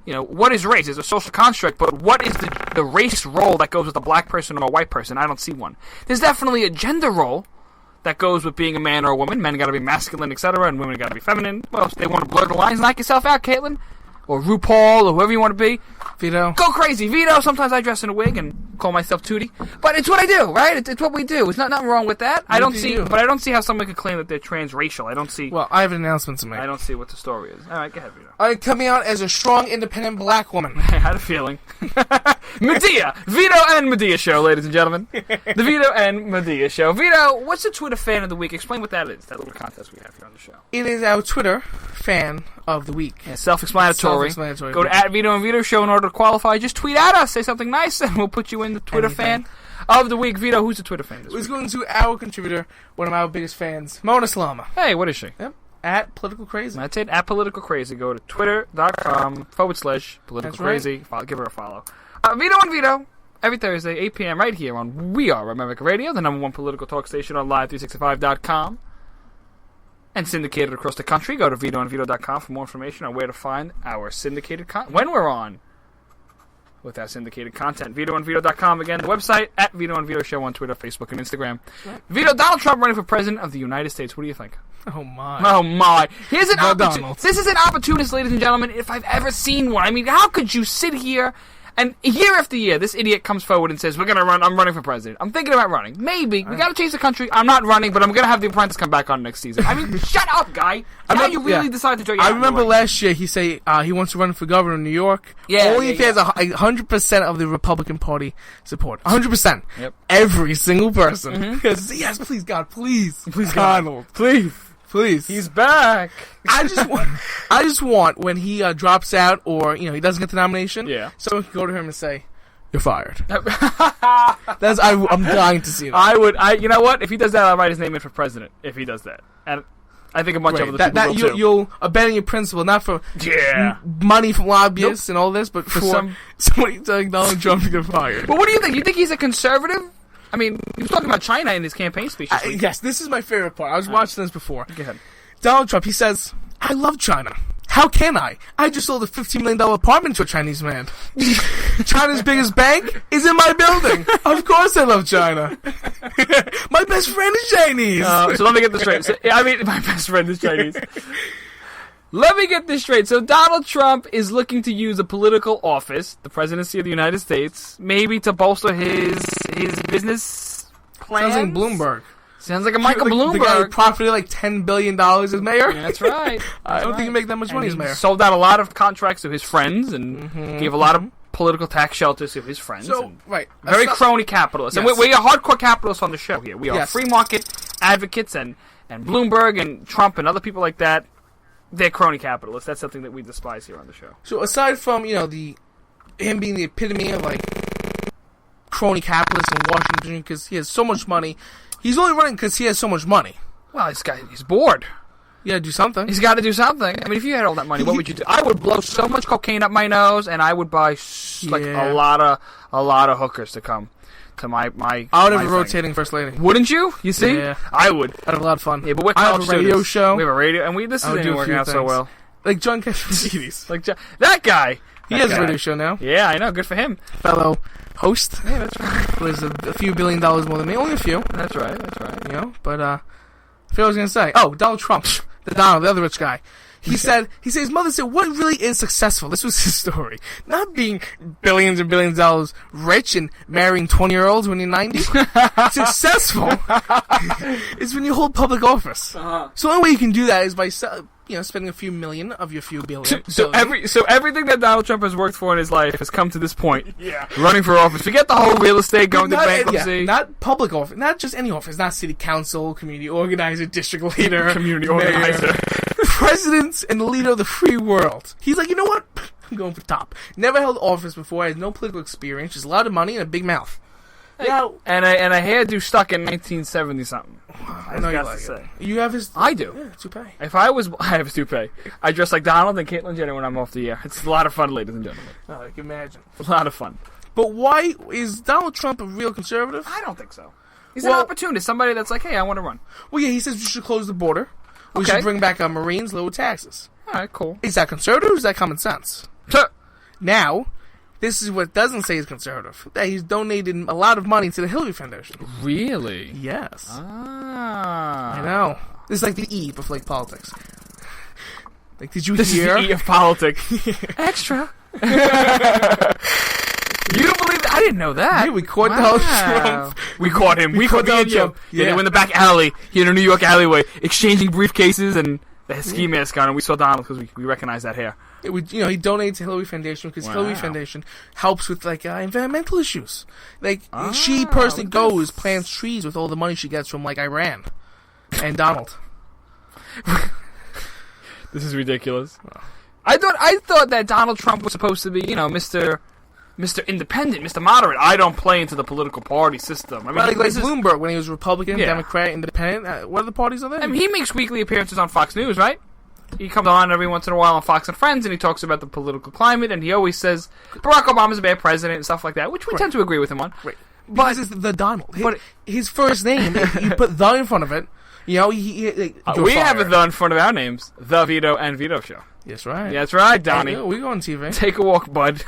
what is race? It's a social construct, but what is the race role that goes with a black person or a white person? I don't see one. There's definitely a gender role that goes with being a man or a woman. Men gotta be masculine, etc., and women gotta be feminine. Well, if they want to blur the lines, knock yourself out, Caitlyn. Or RuPaul, or whoever you want to be. Vito. Go crazy, Vito. Sometimes I dress in a wig and call myself Tootie. But it's what I do, right? It's what we do. It's nothing wrong with that. I don't see how someone could claim that they're transracial. I don't see... Well, I have an announcement to make. I don't see what the story is. All right, go ahead, Vito. I'm coming out as a strong, independent black woman. I had a feeling. Medea! Vito and Medea show, ladies and gentlemen. The Vito and Medea show. Vito, what's the Twitter fan of the week? Explain what that is, that little contest we have here on the show. It is our Twitter fan of the week. Yeah, self-explanatory. Go to @Vito and Vito show in order to qualify. Just tweet at us, say something nice, and we'll put you in the Twitter fan of the week. Vito, who's the Twitter fan this week? It's going to our contributor, one of our biggest fans, Mona Salama. Hey, what is she? Yep. At Political Crazy. That's it, at Political Crazy. Go to twitter.com/Political Crazy. Right. Give her a follow. Vito and Vito, every Thursday, 8 p.m. right here on We Are America Radio, the #1 political talk station on live365.com. And syndicated across the country. Go to VitoandVito.com for more information on where to find our syndicated content. When we're on with our syndicated content. VitoandVito.com. Again, the website, at Vito and Vito Show on Twitter, Facebook, and Instagram. Right. Vito, Donald Trump running for president of the United States. What do you think? Oh, my. Oh, my. Here's an opportunity. Donald. This is an opportunist, ladies and gentlemen, if I've ever seen one. I mean, how could you sit here and year after year, this idiot comes forward and says, I'm running for president. I'm thinking about running. Maybe. We gotta change the country. I'm not running, but I'm gonna have The Apprentice come back on next season. I mean, shut up, guy. Now you really decide to throw your I hat in the remember ring. last year he say he wants to run for governor in New York. Yeah, Only if he has 100% of the Republican Party support. 100%. Yep. Every single person. Yes, please, God, please. Please, Donald. Please. Please. He's back. I just want when he drops out or he doesn't get the nomination. Yeah. Someone can go to him and say, "You're fired." I'm dying to see that. You know what? If he does that, I'll write his name in for president. If he does that, and I think a bunch of other people will too. You'll abandon your principle, not for money from lobbyists and all this, but for somebody telling Donald Trump to get fired. But what do you think? You think he's a conservative? I mean, he was talking about China in his campaign speech. Yes, this is my favorite part. I was watching this before. Go ahead. Donald Trump, he says, "I love China. How can I? I just sold a $15 million apartment to a Chinese man. China's biggest bank is in my building. Of course I love China. My best friend is Chinese." So let me get this straight. My best friend is Chinese. Let me get this straight. So Donald Trump is looking to use a political office, the presidency of the United States, maybe to bolster his business plans. Sounds like Bloomberg. Sounds like a Michael Bloomberg. The guy who profited like $10 billion as mayor. Yeah, that's right. I don't think he make that much money as mayor. Sold out a lot of contracts to his friends and gave a lot of political tax shelters to his friends. So, right. Very crony capitalists. Yes. And we're hardcore capitalists on the show here. We are Yes. free market advocates, and Bloomberg and Trump and other people like that, they're crony capitalists. That's something that we despise here on the show. So aside from, him being the epitome of, crony capitalists in Washington because he has so much money, he's only running because he has so much money. Well, he's bored. You gotta do something. He's got to do something. I mean, if you had all that money, what would you do? I would blow so much cocaine up my nose, and I would buy a lot of hookers to come to my I would have my a rotating first lady. Wouldn't you? You see? Yeah. I would. I'd have a lot of fun. Yeah, but we're I college have a radio students. show. We have a radio, and this isn't working out so well. Like John Cassidy's. Like that guy. He has a radio show now. Yeah, I know. Good for him. Fellow host. Yeah, that's right. There's a few $1 billion more than me. Only a few. That's right. That's right. But I forgot what I was gonna say. Oh, Donald Trump, the other rich guy. He said his mother said, "What really is successful?" This was his story. Not being billions and billions of dollars rich and marrying 20-year-olds when you're 90. Successful is when you hold public office. Uh-huh. So the only way you can do that is by spending a few million of your few billion. So everything that Donald Trump has worked for in his life has come to this point. Yeah. Running for office. Forget the whole real estate, going to bankruptcy. Yeah, not public office. Not just any office. Not city council, community organizer, district leader, Community mayor, organizer. President and the leader of the free world. He's like, you know what? I'm going for top. Never held office before. Has no political experience. Just a lot of money and a big mouth. Now, and a hairdo stuck in 1970 something. I know you like it. You have his. I do. Yeah, toupee. I have a toupee. I dress like Donald and Caitlyn Jenner when I'm off the air. It's a lot of fun, ladies and gentlemen. Oh, I can imagine. A lot of fun. But why is Donald Trump a real conservative? I don't think so. He's an opportunist. Somebody that's like, hey, I want to run. Well, yeah, he says we should close the border. We Okay. should bring back our Marines, lower taxes. All right, cool. Is that conservative or is that common sense? Now, this is what doesn't say he's conservative. That he's donated a lot of money to the Hillary Foundation. Really? Yes. Ah. I know. This is like the E of like politics. Like, did you This hear? is the E of politics. Extra. You don't believe that? I didn't know that. Yeah, we caught Donald Trump. We caught him. We caught Donald Trump. Trump. Yeah, Yeah. they were in the back alley, in a New York alleyway, exchanging briefcases and the ski mask on, and we saw Donald because we recognized that hair. He donates to Hillary Foundation because Hillary Foundation helps with environmental issues. Like she personally goes, plants trees with all the money she gets from Iran and Donald. This is ridiculous. I thought that Donald Trump was supposed to be, Mr. Independent, Mr. Moderate. I don't play into the political party system. I mean, like Bloomberg when he was Republican, Yeah. Democrat, Independent. What other parties are there? I mean, he makes weekly appearances on Fox News, right? He comes on every once in a while on Fox and Friends, and he talks about the political climate, and he always says Barack Obama's a bad president and stuff like that, which we tend to agree with him on. Right. But Because it's the Donald. but- His first name, you put the in front of it. we have a the in front of our names, The Vito and Vito Show. Yes, right. Yeah, that's right, Donnie. Hey, we go on TV. Take a walk, bud.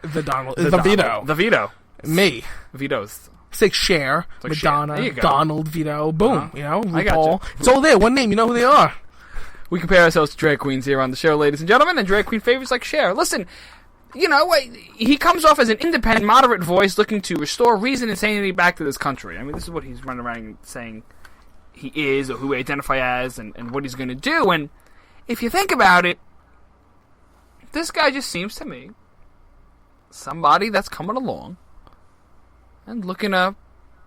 The Donald. The Vito. The Vito. Me. Vito's. It's like Cher, like Madonna, Cher. There you go. Donald, Vito. Boom. You know, I got RuPaul. It's all there. One name. You know who they are. We compare ourselves to drag queens here on the show, ladies and gentlemen, and drag queen favorites like Cher. Listen, you know, he comes off as an independent, moderate voice looking to restore reason and sanity back to this country. I mean, this is what he's running around saying he is, or who he identifies as, and what he's going to do. And if you think about it, this guy just seems to me somebody that's coming along and looking to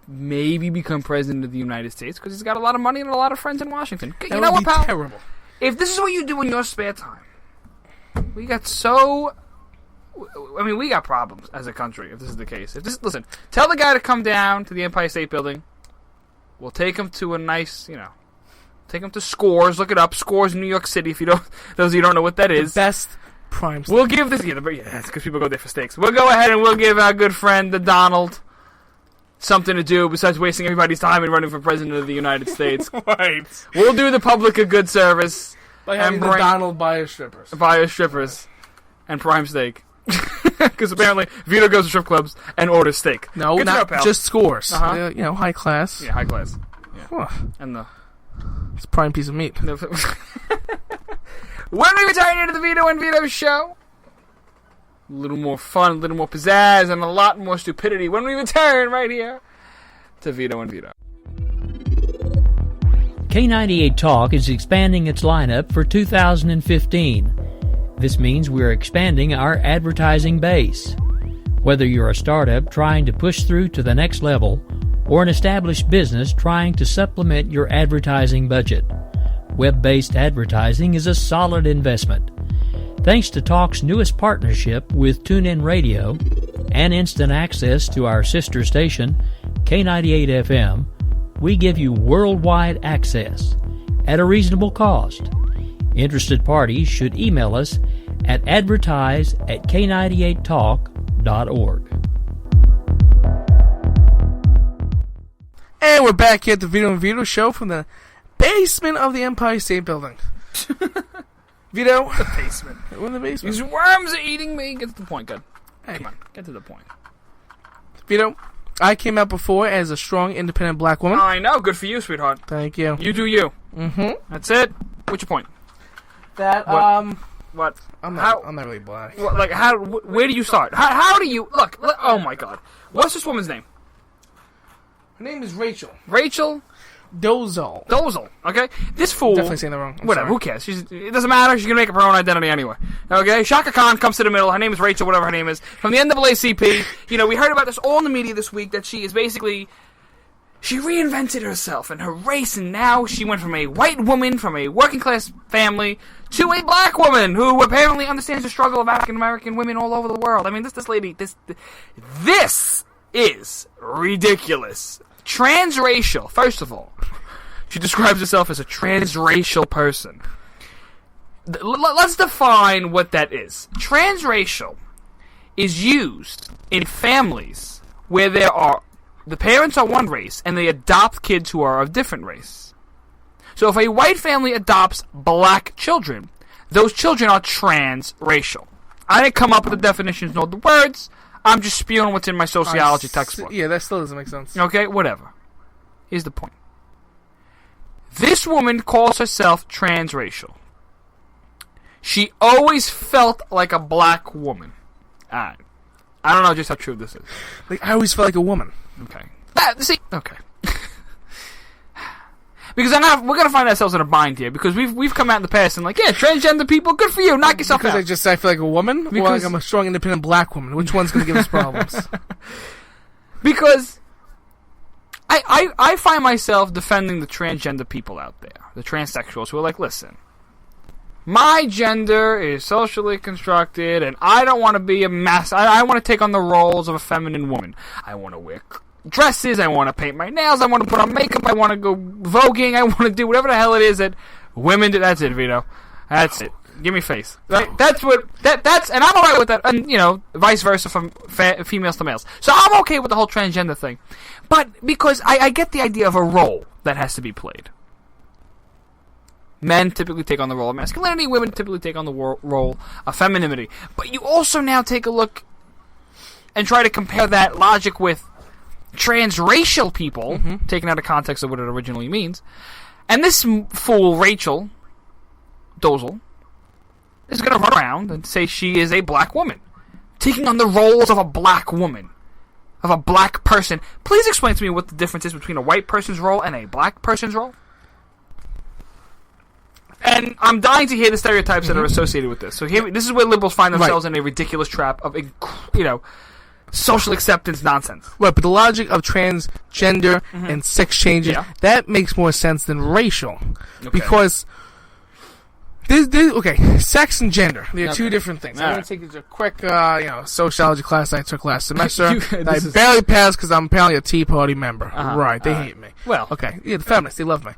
maybe become president of the United States because he's got a lot of money and a lot of friends in Washington. You know what, pal? Terrible. If this is what you do in your spare time, we got we got problems as a country if this is the case. Listen, tell the guy to come down to the Empire State Building. We'll take him to a nice, take him to Scores. Look it up, Scores in New York City. If you don't, those of you who don't know what that is, The best prime. We'll give this. Yeah, that's because people go there for steaks. We'll go ahead and we'll give our good friend the Donald something to do besides wasting everybody's time and running for president of the United States. Right. We'll do the public a good service By having the Donald buy his strippers. Buy his strippers and prime steak. Because apparently Vito goes to strip clubs and orders steak. No, not just Scores. Uh-huh. High class. Yeah, high class. Yeah. And it's a prime piece of meat. When we return into the Vito and Vito show, a little more fun, a little more pizzazz, and a lot more stupidity when we return right here to Vito and Vito. K98 Talk is expanding its lineup for 2015. This means we're expanding our advertising base. Whether you're a startup trying to push through to the next level or an established business trying to supplement your advertising budget, web-based advertising is a solid investment. Thanks to Talk's newest partnership with TuneIn Radio and instant access to our sister station, K98 FM, we give you worldwide access at a reasonable cost. Interested parties should email us at advertise@k98talk.org. And we're back here at the Vito and Vito show from the basement of the Empire State Building. Vito? The basement. We're in the basement. These worms are eating me. Get to the point, good. Hey. Come on, get to the point. Vito, I came out before as a strong, independent black woman. I know. Good for you, sweetheart. Thank you. You do you. Mm-hmm. That's it. What's your point? That, What? I'm not really black. Where do you start? How do you... Look, oh my God. What's this woman's name? Her name is Rachel. Rachel? Dozel. Okay? This fool... Definitely saying that wrong. Whatever, who cares? It doesn't matter. She's going to make up her own identity anyway. Okay? Shaka Khan comes to the middle. Her name is Rachel, whatever her name is. From the NAACP. We heard about this all in the media this week, that she is basically... She reinvented herself and her race, and now she went from a white woman from a working-class family to a black woman who apparently understands the struggle of African-American women all over the world. I mean, this lady... This is ridiculous. Transracial, first of all. She describes herself as a transracial person. Let's define what that is. Transracial is used in families where the parents are one race and they adopt kids who are of different race. So if a white family adopts black children, those children are transracial. I didn't come up with the definitions nor the words. I'm just spewing what's in my sociology textbook. Yeah, that still doesn't make sense. Okay, whatever. Here's the point. This woman calls herself transracial. She always felt like a black woman. I don't know just how true this is. I always felt like a woman. Okay. Okay. Because we're gonna find ourselves in a bind here, because we've come out in the past and transgender people, good for you, knock yourself out. Because I feel like a woman, or like I'm a strong, independent black woman. Which one's gonna give us problems? Because I find myself defending the transgender people out there, the transsexuals who are like, listen, my gender is socially constructed, and I don't want to be a mess. I want to take on the roles of a feminine woman. I want to wear dresses, I want to paint my nails, I want to put on makeup, I want to go voguing, I want to do whatever the hell it is that women do. That's it, Vito. That's it. Give me face. Right? That's and I'm alright with that, and vice versa from females to males. So I'm okay with the whole transgender thing. But because I get the idea of a role that has to be played. Men typically take on the role of masculinity. Women typically take on the role of femininity. But you also now take a look and try to compare that logic with transracial people, taken out of context of what it originally means. And this fool, Rachel Dolezal, is going to run around and say she is a black woman, taking on the roles of a black woman, of a black person. Please explain to me what the difference is between a white person's role and a black person's role. And I'm dying to hear the stereotypes that are associated with this. So this is where liberals find themselves in a ridiculous trap of, social acceptance nonsense. Right, but the logic of transgender and sex changes, that makes more sense than racial. Okay. Because, sex and gender, they're two different things. I'm going to take you to a quick, sociology class I took last semester. I barely passed because I'm apparently a Tea Party member. Right, they hate me. Well. Okay, the feminists, they love me.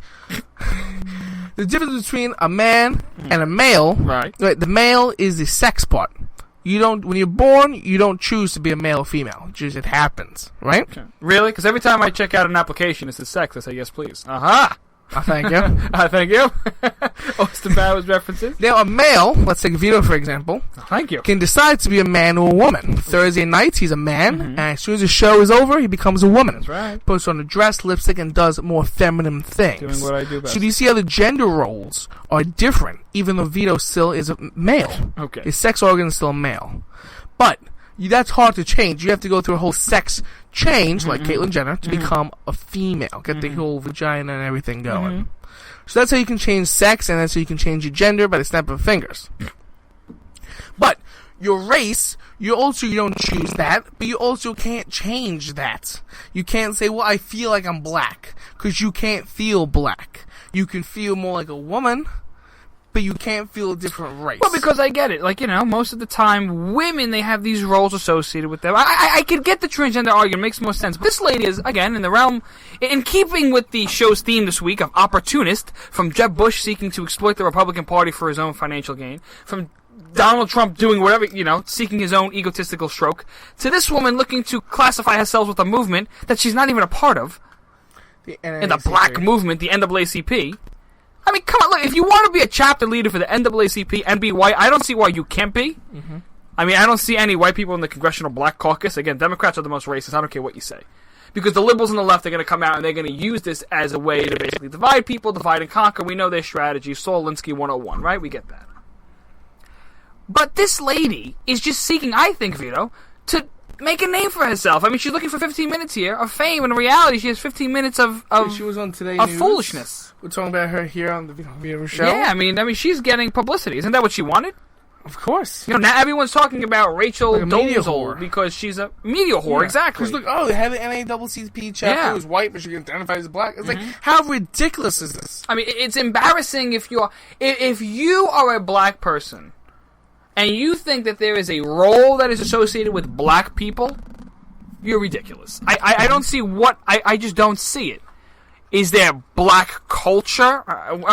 The difference between a man and a male, right, the male is the sex part. When you're born, you don't choose to be a male or female. It happens, right? Okay. Really? Because every time I check out an application, it says sex. I say, yes, please. Aha! Thank you. Thank you. Austin Powers references. Now, a male, let's take Vito, for example, thank you, can decide to be a man or a woman. Thursday nights, he's a man, and as soon as the show is over, he becomes a woman. That's right. Puts on a dress, lipstick, and does more feminine things. Doing what I do best. So do you see how the gender roles are different, even though Vito still is a male? Okay. His sex organ is still male. But that's hard to change. You have to go through a whole sex change, like Caitlyn Jenner, to become a female. Get the whole vagina and everything going. So that's how you can change sex, and that's how you can change your gender by the snap of fingers. But your race, you don't choose that, but you also can't change that. You can't say, well, I feel like I'm black, because you can't feel black. You can feel more like a woman, but you can't feel a different race. Well, because I get it. Most of the time, women, they have these roles associated with them. I could get the transgender argument. It makes more sense. But this lady is, again, in the realm, in keeping with the show's theme this week of opportunist, from Jeb Bush seeking to exploit the Republican Party for his own financial gain, from Donald Trump doing whatever, seeking his own egotistical stroke, to this woman looking to classify herself with a movement that she's not even a part of, in the black movement, the NAACP. I mean, come on, look, if you want to be a chapter leader for the NAACP and be white, I don't see why you can't be. I mean, I don't see any white people in the Congressional Black Caucus. Again, Democrats are the most racist. I don't care what you say. Because the liberals on the left are going to come out and they're going to use this as a way to basically divide people, divide and conquer. We know their strategy. Saul Alinsky 101, right? We get that. But this lady is just seeking, I think, Vito, to make a name for herself. I mean, she's looking for 15 minutes here of fame, and in reality, she has 15 minutes of she was on Today of News. Foolishness. We're talking about her here on the Vito show. Yeah, I mean, she's getting publicity. Isn't that what she wanted? Of course. Now everyone's talking about Rachel Dolezal because she's a media whore. Exactly. Because look, they have the NAACP chapter who's white, but she identifies as black. It's like, how ridiculous is this? I mean, it's embarrassing if you are a black person and you think that there is a role that is associated with black people. You're ridiculous. I don't see I just don't see it. Is there black culture?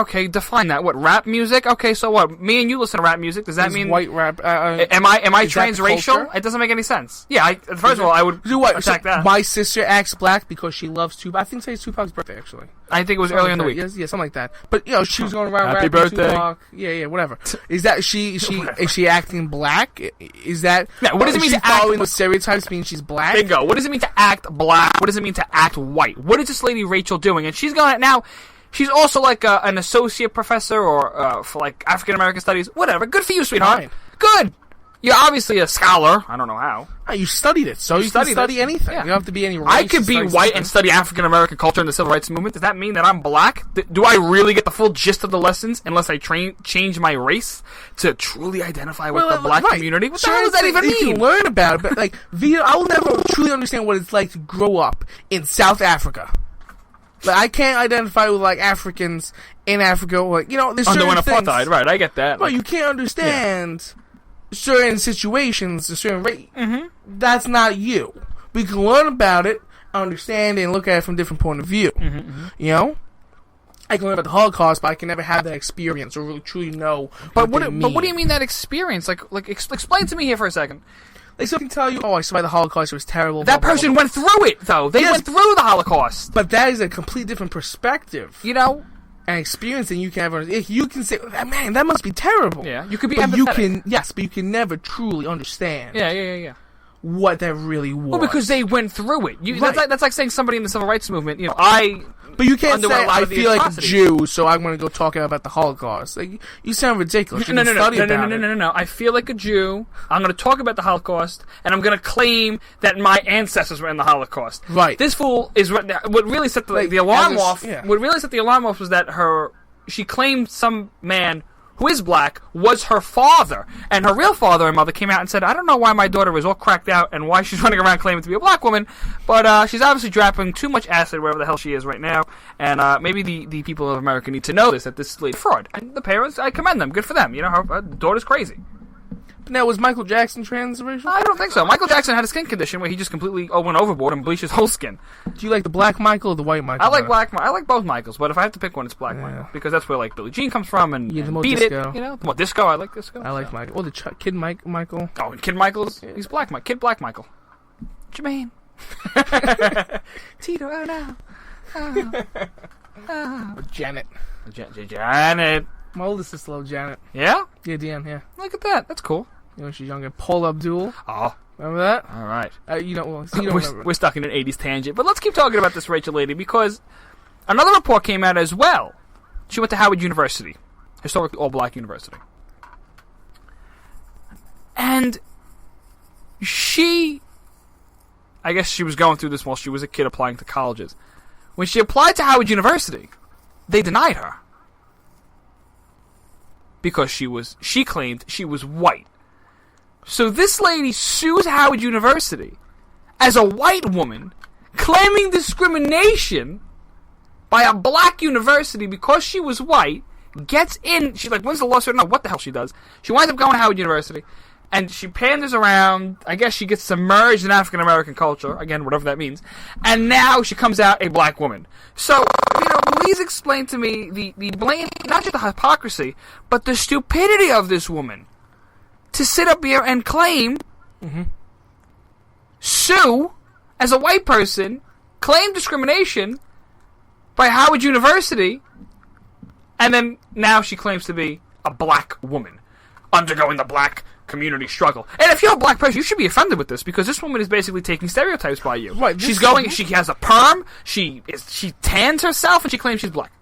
Okay, define that. What, rap music? Okay, so what? Me and you listen to rap music. Does that mean white rap? Am I transracial? It doesn't make any sense. Yeah, first of all, I would attack that. My sister acts black because she loves Tupac. I think today's Tupac's birthday, actually. I think it was earlier in the week. Yeah, something like that. But she was going around Happy birthday. Tupac. Yeah, whatever. Is that is she acting black? Is that what does it mean to act? Following the stereotypes mean she's black? Bingo. What does it mean to act black? What does it mean to act white? What is this lady Rachel doing? And she's going now. She's also like an associate professor or for like African American studies. Whatever. Good for you, sweetheart. Fine. Good. You're obviously a scholar. I don't know how. You studied it, so you can study anything. Yeah. You don't have to be any racist. I could be white and study African American culture and the civil rights movement. Does that mean that I'm black? Do I really get the full gist of the lessons unless I change my race to truly identify with the black community? What the hell does that even mean? You can learn about it, but like Vito, I will never truly understand what it's like to grow up in South Africa. Like, I can't identify with like Africans in Africa, or there's certain underwent things. Apartheid, right? I get that. But you can't understand certain situations, a certain rate. That's not you. We can learn about it, understand it, and look at it from a different point of view. I can learn about the Holocaust, but I can never have that experience or really truly know. But what do you mean that experience? Like explain to me here for a second. Like, someone can tell you, I survived the Holocaust, it was terrible. That person went through it, though. They went through the Holocaust. But that is a completely different perspective. and experience it, you can say, man, that must be terrible. Yeah, you could be but empathetic. but you can never truly understand. Yeah. What that really was. Well, because they went through it. Right. That's like saying somebody in the civil rights movement, But you can't say, I feel like a atrocities. Jew, so I'm going to go talk about the Holocaust. Like, you sound ridiculous. No. I feel like a Jew. I'm going to talk about the Holocaust, and I'm going to claim that my ancestors were in the Holocaust. Right. This fool is what really set the alarm off. Yeah. What really set the alarm off was that she claimed some man who is black was her father, and her real father and mother came out and said, I don't know why my daughter was all cracked out and why she's running around claiming to be a black woman, but she's obviously dropping too much acid wherever the hell she is right now, and maybe the people of America need to know this, that this lady fraud. And the parents, I commend them. Good for them. Her daughter's crazy. Now, was Michael Jackson transracial? I don't think so. Michael Jackson had a skin condition where he just completely went overboard and bleached his whole skin. Do you like the black Michael or the white Michael? I like both Michaels, but if I have to pick one, it's black Michael, because that's where Billie Jean comes from, and the more Beat disco. It, the more disco. I like disco. I like Michael. Oh, the Kid Michael. Oh, and Kid Michael's he's black Mike. Kid Black Michael. Jermaine. Tito, Janet. Janet. My oldest sister loves Janet. Yeah? Yeah, Deanne, yeah. Look at that. That's cool. She's younger. Paul Abdul. Oh. Remember that? All right. You don't remember. We're stuck in an 80s tangent. But let's keep talking about this Rachel lady, because another report came out as well. She went to Howard University, historically all-black university. And I guess she was going through this while she was a kid applying to colleges. When she applied to Howard University, they denied her. Because she claimed she was white. So this lady sues Howard University as a white woman, claiming discrimination by a black university because she was white, gets in, she wins the lawsuit, I don't know what the hell she does. She winds up going to Howard University, and she panders around, I guess she gets submerged in African-American culture, again, whatever that means, and now she comes out a black woman. So, please explain to me the blame, not just the hypocrisy, but the stupidity of this woman to sit up here and claim, sue, as a white person, claim discrimination by Howard University, and then now she claims to be a black woman undergoing the black community struggle. And if you're a black person, you should be offended with this, because this woman is basically taking stereotypes by you. Right, she has a perm, she tans herself, and she claims she's black.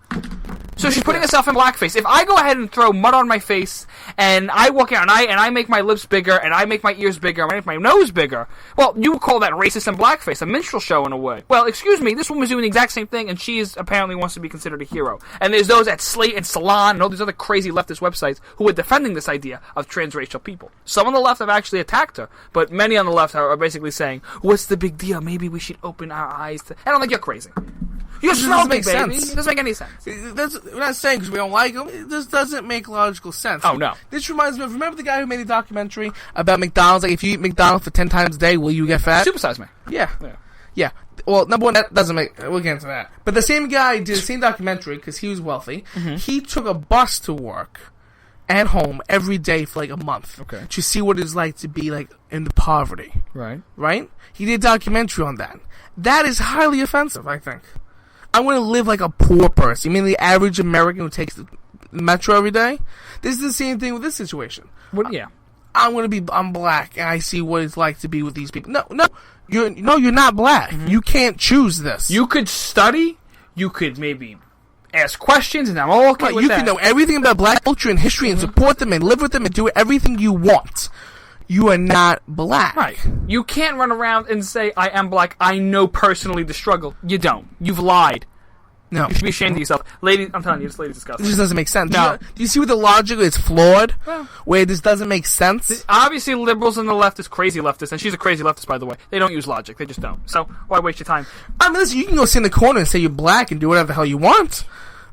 So she's putting herself in blackface. If I go ahead and throw mud on my face, and I walk out and I make my lips bigger, and I make my ears bigger, and I make my nose bigger, well, you would call that racist and blackface, a minstrel show in a way. Well, excuse me, this woman's doing the exact same thing, and she apparently wants to be considered a hero. And there's those at Slate and Salon and all these other crazy leftist websites who are defending this idea of transracial people. Some on the left have actually attacked her, but many on the left are basically saying, what's the big deal? Maybe we should open our eyes to... I don't think you're crazy. You're smoking, baby. Sense. It doesn't make any sense. We're not saying because we don't like him. It just doesn't make logical sense. Oh, no. This reminds me of, remember the guy who made a documentary about McDonald's? Like, if you eat McDonald's for 10 times a day, will you get fat? Supersize Me. Yeah. Well, number one, that doesn't make... We'll get into that. But the same guy did the same documentary because he was wealthy. Mm-hmm. He took a bus to work and home every day for, a month. Okay. To see what it's like to be, in the poverty. Right. Right? He did a documentary on that. That is highly offensive, I think. I want to live like a poor person. You mean the average American who takes the metro every day? This is the same thing with this situation. Yeah. I'm black, and I see what it's like to be with these people. No, you're not black. Mm-hmm. You can't choose this. You could study. You could maybe ask questions, and I'm all okay with that. You can know everything about black culture and history, and support them, and live with them, and do everything you want. You are not black. Right. You can't run around and say, I am black, I know personally the struggle. You don't. You've lied. No. You should be ashamed of yourself. Lady, I'm telling you, this lady's disgusting. This just doesn't make sense. No. Do you see where the logic is flawed? Where this doesn't make sense? Obviously, liberals and the leftists, crazy leftists, and she's a crazy leftist, by the way. They don't use logic. They just don't. So, why waste your time? I mean, listen, you can go sit in the corner and say you're black and do whatever the hell you want.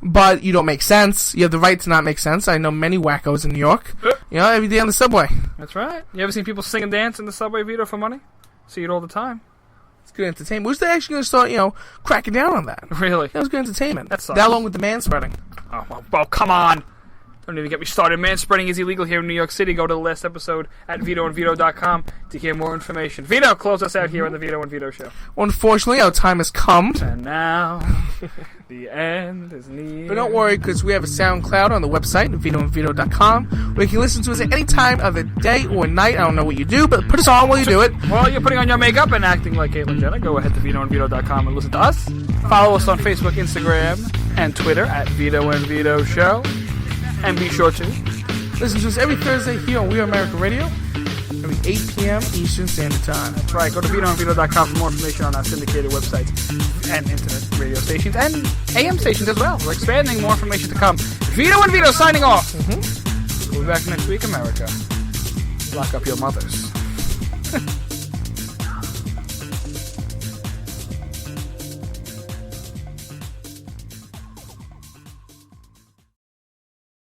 But you don't make sense. You have the right to not make sense. I know many wackos in New York. Every day on the subway. That's right. You ever seen people sing and dance in the subway, Vito, for money? See it all the time. It's good entertainment. Who's they actually going to start, cracking down on that? Really? That was good entertainment. That sucks. That along with the man spreading. Oh, well, come on. Don't even get me started. Manspreading is illegal here in New York City. Go to the last episode at VitoandVito.com to hear more information. Vito, close us out here on the Vito and Vito Show. Unfortunately, our time has come. And now, the end is near. But don't worry, because we have a SoundCloud on the website, VitoandVito.com, where you can listen to us at any time of the day or night. I don't know what you do, but put us on while you do it. While you're putting on your makeup and acting like Caitlyn Jenner, go ahead to VitoandVito.com and listen to us. Follow us on Facebook, Instagram, and Twitter at Vito and Vito Show. And be sure to listen to us every Thursday here on We Are America Radio, every 8 p.m. Eastern Standard Time. That's right. Go to VitoandVito.com for more information on our syndicated websites and internet radio stations and AM stations as well. We're expanding, more information to come. Vito and Vito signing off. We'll be back next week, America. Lock up your mothers.